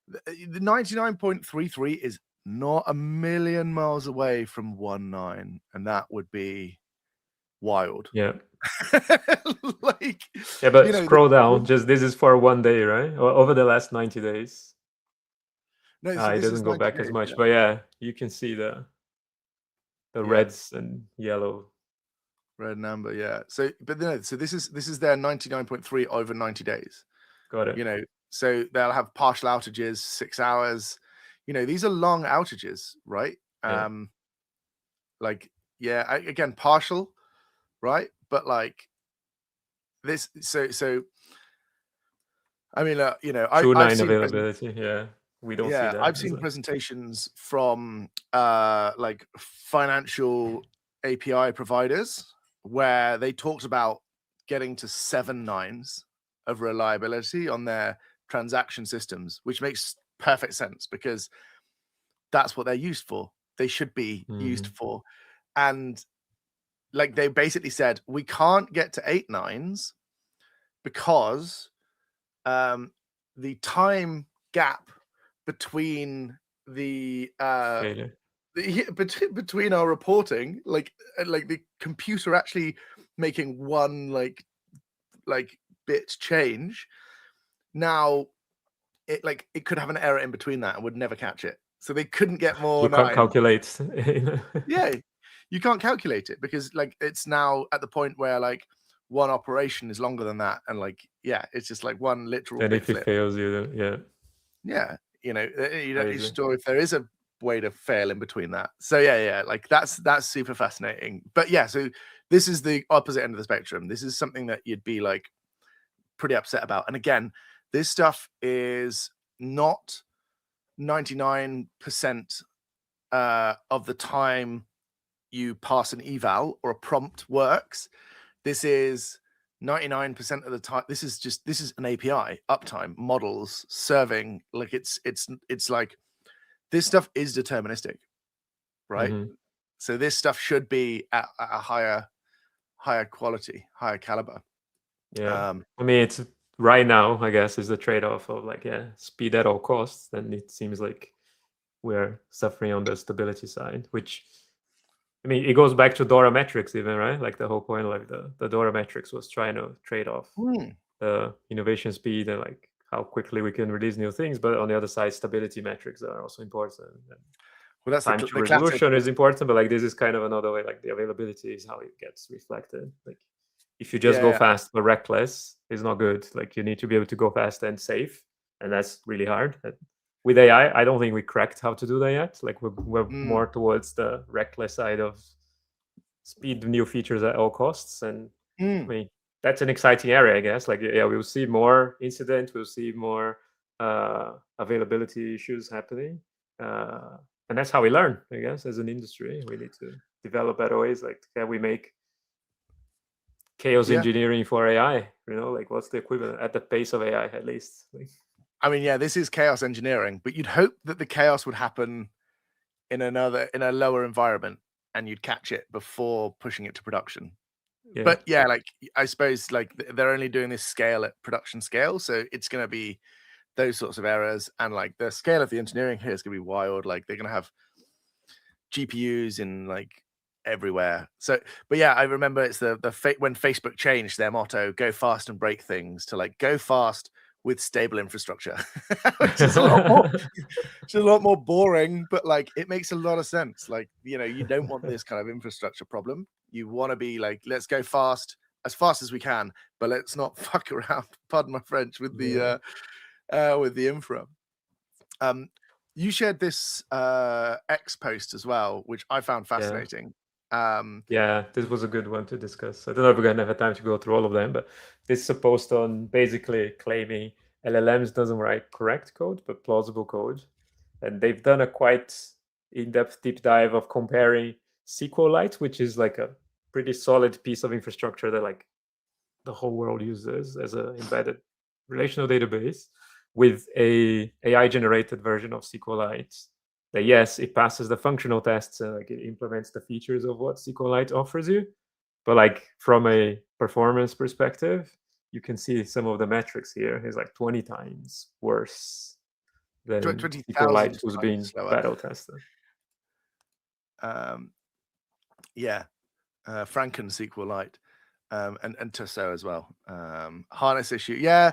the 99.33 is not a million miles away from 1.9, and that would be wild. But scroll down. Just this is for 1 day, right? Or over the last 90 days. No, it doesn't go back as much, but you can see the reds and yellow. Red and amber, So, but so this is their 99.3 over 90 days. Got it. So they'll have partial outages, 6 hours. These are long outages, right? Again, partial, right? But like this, so I mean, 2.9 availability. We don't see that. I've seen presentations from like financial API providers where they talked about getting to 7 nines of reliability on their transaction systems, which makes perfect sense because that's what they're used for. They should be used for. And like they basically said, we can't get to 8 nines because the time gap between between our reporting, like the computer actually making one like bit change, now it could have an error in between that and would never catch it. So they couldn't get more. You can't calculate. You can't calculate it because like it's now at the point where like one operation is longer than that, and like it's just like one literal. And if it fails, you're not sure if there is a way to fail in between that. So like that's super fascinating. But so this is the opposite end of the spectrum. This is something that you'd be like pretty upset about. And again, this stuff is not 99% of the time you pass an eval or a prompt works. This is 99% of the time. This is an API, uptime, models, serving. Like it's like this stuff is deterministic, right? Mhm. So this stuff should be at a higher quality, higher caliber. Yeah. I mean, it's right now, I guess, is the trade-off of like, speed at all costs. Then it seems like we're suffering on the stability side, which, I mean, it goes back to Dora metrics even, right? Like the whole point, like the Dora metrics was trying to trade off the innovation speed and like how quickly we can release new things. But on the other side, stability metrics are also important. And Well, that's time the to classic. resolution is important, but like this is kind of another way, like the availability is how it gets reflected. Like if you just go fast but reckless, it's not good. Like you need to be able to go fast and safe, and that's really hard. With AI, I don't think we cracked how to do that yet. Like we're more towards the reckless side of speed new features at all costs. And I mean, that's an exciting area, I guess. Like, yeah, we'll see more incidents, we'll see more availability issues happening. And that's how we learn, I guess, as an industry. We need to develop better ways. Like, can we make chaos engineering for AI? You know, like what's the equivalent at the pace of AI, at least? Like, I mean, yeah, this is chaos engineering, but you'd hope that the chaos would happen in a lower environment and you'd catch it before pushing it to production. yeah. But yeah, like I suppose like they're only doing this scale at production scale, so it's going to be those sorts of errors, and like the scale of the engineering here is going to be wild. Like they're going to have GPUs in like everywhere. So, but yeah, I remember it's when Facebook changed their motto, "Go fast and break things," to like go fast with stable infrastructure, which is a lot more boring, but like it makes a lot of sense. Like, you know, you don't want this kind of infrastructure problem. You want to be like, let's go fast as we can, but let's not fuck around, pardon my French, with the infra. You shared this X post as well, which I found fascinating. Yeah, this was a good one to discuss. I don't know if we're going to have time to go through all of them, but this is a post on basically claiming LLMs doesn't write correct code, but plausible code. And they've done a quite in-depth deep dive of comparing SQLite, which is like a pretty solid piece of infrastructure that like the whole world uses as an embedded relational database, with a AI-generated version of SQLite. That yes, it passes the functional tests and like it implements the features of what SQLite offers you, but like from a performance perspective, you can see some of the metrics here is like 20 times worse than SQLite was being battle tested. Franken SQLite and Tussaud as well. Harness issue, yeah.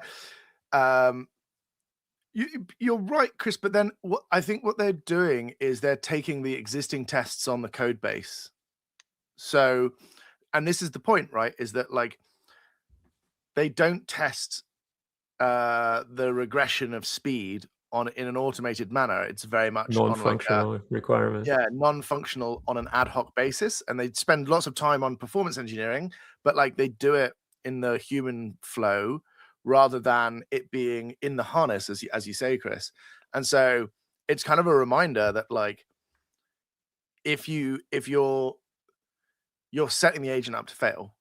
You're right, Chris, but then I think what they're doing is they're taking the existing tests on the code base. So, and this is the point, right? Is that like they don't test the regression of speed in an automated manner. It's very much non-functional on requirement. Yeah, non-functional on an ad hoc basis, and they spend lots of time on performance engineering, but like they do it in the human flow rather than it being in the harness, as you say, Chris. And so it's kind of a reminder that like if you're setting the agent up to fail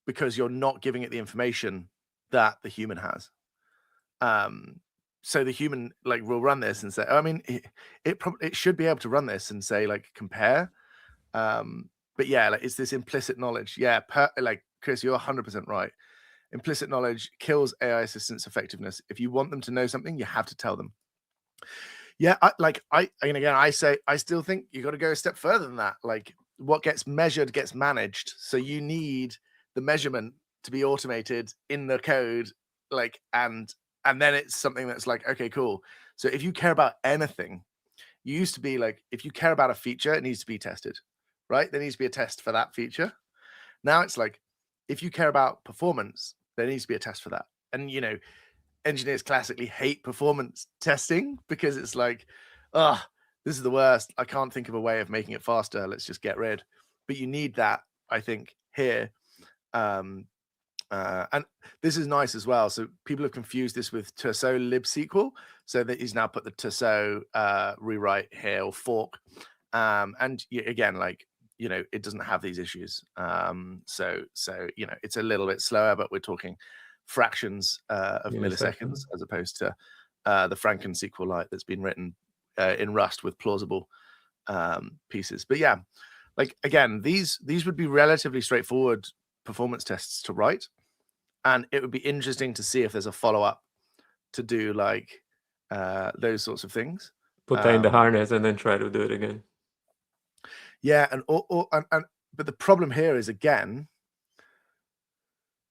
because you're not giving it the information that the human has. So the human like will run this and say, I mean, it should be able to run this and say like compare. But yeah, like it's this implicit knowledge. Yeah, like Chris, you're 100% right. Implicit knowledge kills AI assistants' effectiveness. If you want them to know something, you have to tell them. Yeah, I still think you got to go a step further than that. Like what gets measured gets managed. So you need the measurement to be automated in the code, like and then it's something that's like, okay, cool. So if you care about anything, you used to be like, if you care about a feature, it needs to be tested, right? There needs to be a test for that feature. Now it's like, if you care about performance, there needs to be a test for that. And, you know, engineers classically hate performance testing because it's like, this is the worst. I can't think of a way of making it faster. Let's just get rid. But you need that, I think, here. And this is nice as well. So people have confused this with Tussaud libsql. So that he's now put the Tussaud rewrite here or fork. And again, like it doesn't have these issues. So it's a little bit slower, but we're talking fractions of milliseconds as opposed to the Franken SQLite that's been written in Rust with plausible pieces. But yeah, like again, these would be relatively straightforward performance tests to write, and it would be interesting to see if there's a follow-up to do like those sorts of things. Put that in the harness and then try to do it again. Yeah, and but the problem here is again,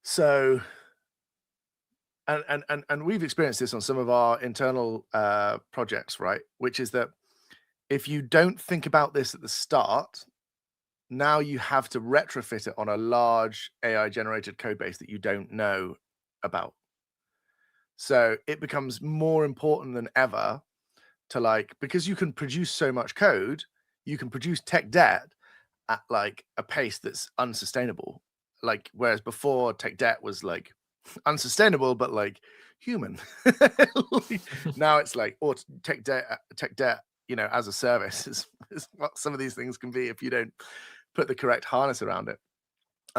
so and we've experienced this on some of our internal projects, right? Which is that if you don't think about this at the start, now you have to retrofit it on a large AI generated code base that you don't know about. So it becomes more important than ever to like, because you can produce so much code, you can produce tech debt at like a pace that's unsustainable. Like, whereas before tech debt was like unsustainable, but like human. Now it's like, or tech debt, as a service is what some of these things can be if you don't put the correct harness around it.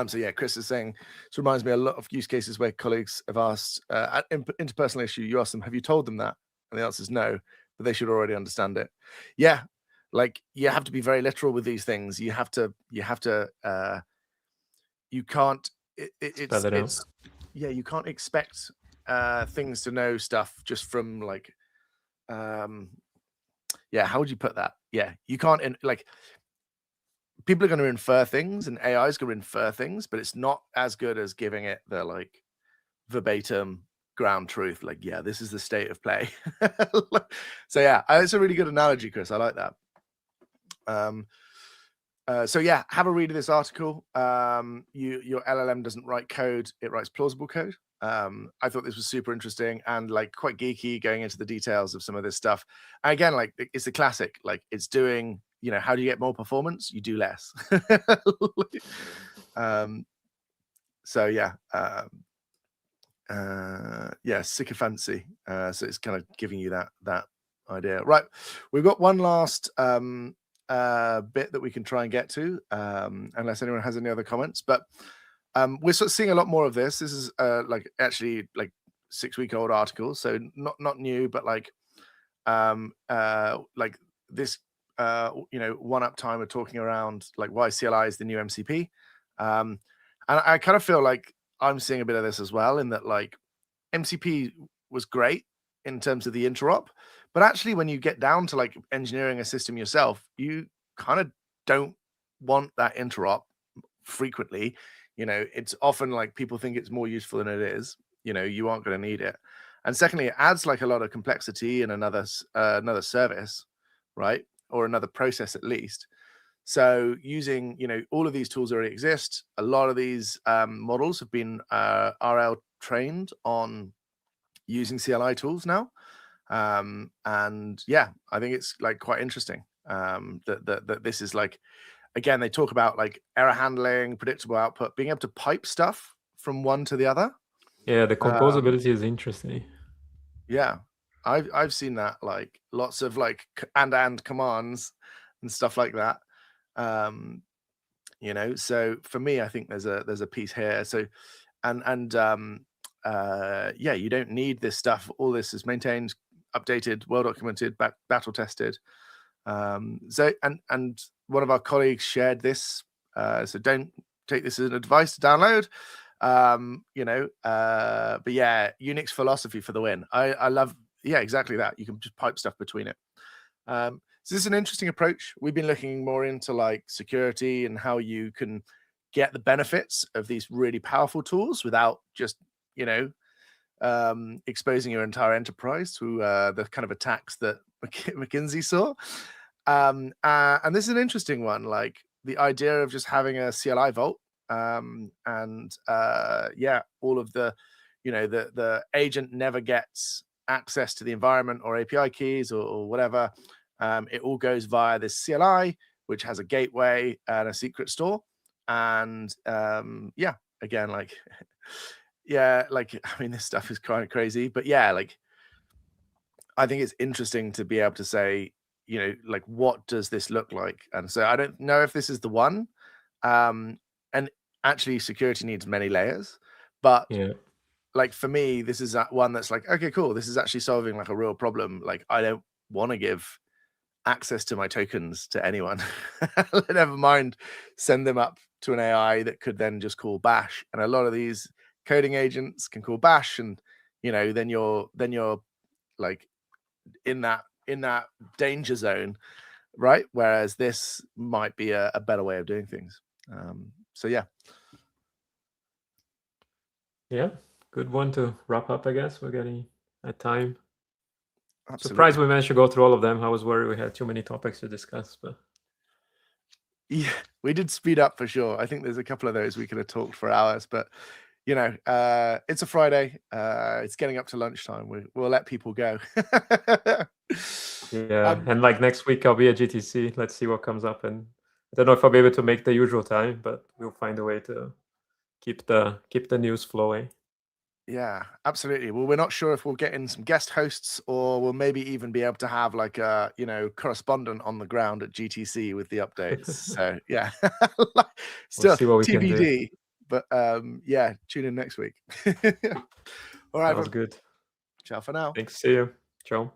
So yeah, Chris is saying this reminds me a lot of use cases where colleagues have asked at interpersonal issue. You ask them, have you told them that? And the answer is no, but they should already understand it. Yeah, like you have to be very literal with these things. You have to. You can't. You can't expect things to know stuff just from like. How would you put that? Yeah, you can't like. People are going to infer things and AI is going to infer things, but it's not as good as giving it the like verbatim ground truth. Like, yeah, this is the state of play. So yeah, it's a really good analogy, Chris. I like that. So yeah, have a read of this article. Your LLM doesn't write code; it writes plausible code. I thought this was super interesting and like quite geeky, going into the details of some of this stuff. And again, like it's the classic. Like it's doing. How do you get more performance? You do less. So yeah, sycophancy. So it's kind of giving you that idea, right? We've got one last bit that we can try and get to, unless anyone has any other comments. But we're sort of seeing a lot more of this. This is like actually like 6-week-old articles, so not new, but like this. One uptime we're talking around like why CLI is the new MCP, and I kind of feel like I'm seeing a bit of this as well, in that like MCP was great in terms of the interop, but actually when you get down to like engineering a system yourself, you kind of don't want that interop frequently. It's often like people think it's more useful than it is. You aren't going to need it, and secondly, it adds like a lot of complexity in another service, right? Or another process at least. So using, all of these tools already exist. A lot of these models have been RL trained on using CLI tools now. And yeah, I think it's like quite interesting that this is like, again, they talk about like error handling, predictable output, being able to pipe stuff from one to the other. Yeah, the composability is interesting. Yeah. I've seen that, like lots of like and commands and stuff like that. So for me, I think there's a piece here. So you don't need this stuff. All this is maintained, updated, well documented, battle tested. So one of our colleagues shared this. So don't take this as an advice to download. But yeah, Unix philosophy for the win. I love. Yeah, exactly that. You can just pipe stuff between it. So this is an interesting approach. We've been looking more into like security and how you can get the benefits of these really powerful tools without just, exposing your entire enterprise to the kind of attacks that McKinsey saw. And this is an interesting one, like the idea of just having a CLI vault, all of the, the agent never gets access to the environment or API keys or whatever. It all goes via this CLI, which has a gateway and a secret store. And again, like, this stuff is kind of crazy, but yeah, like, I think it's interesting to be able to say, like what does this look like? And so I don't know if this is the one. And actually, security needs many layers, but like for me, this is that one that's like, okay, cool. This is actually solving like a real problem. Like I don't want to give access to my tokens to anyone. Never mind send them up to an AI that could then just call bash. And a lot of these coding agents can call bash, and then you're like in that danger zone, right? Whereas this might be a better way of doing things. So yeah, good one to wrap up. I guess we're getting at time. absolutely. Surprised we managed to go through all of them. I was worried we had too many topics to discuss, but yeah, we did speed up for sure. I think there's a couple of those we could have talked for hours, but it's a Friday. It's getting up to lunchtime. We'll let people go. And like next week I'll be at GTC. Let's see what comes up, and I don't know if I'll be able to make the usual time, but we'll find a way to keep the news flowing. Yeah, absolutely. Well, we're not sure if we'll get in some guest hosts, or we'll maybe even be able to have like a correspondent on the ground at GTC with the updates. So yeah, still we'll see what we TBD. can do. But yeah, tune in next week. All right, Sounds good. Ciao for now. Thanks. See you. Ciao.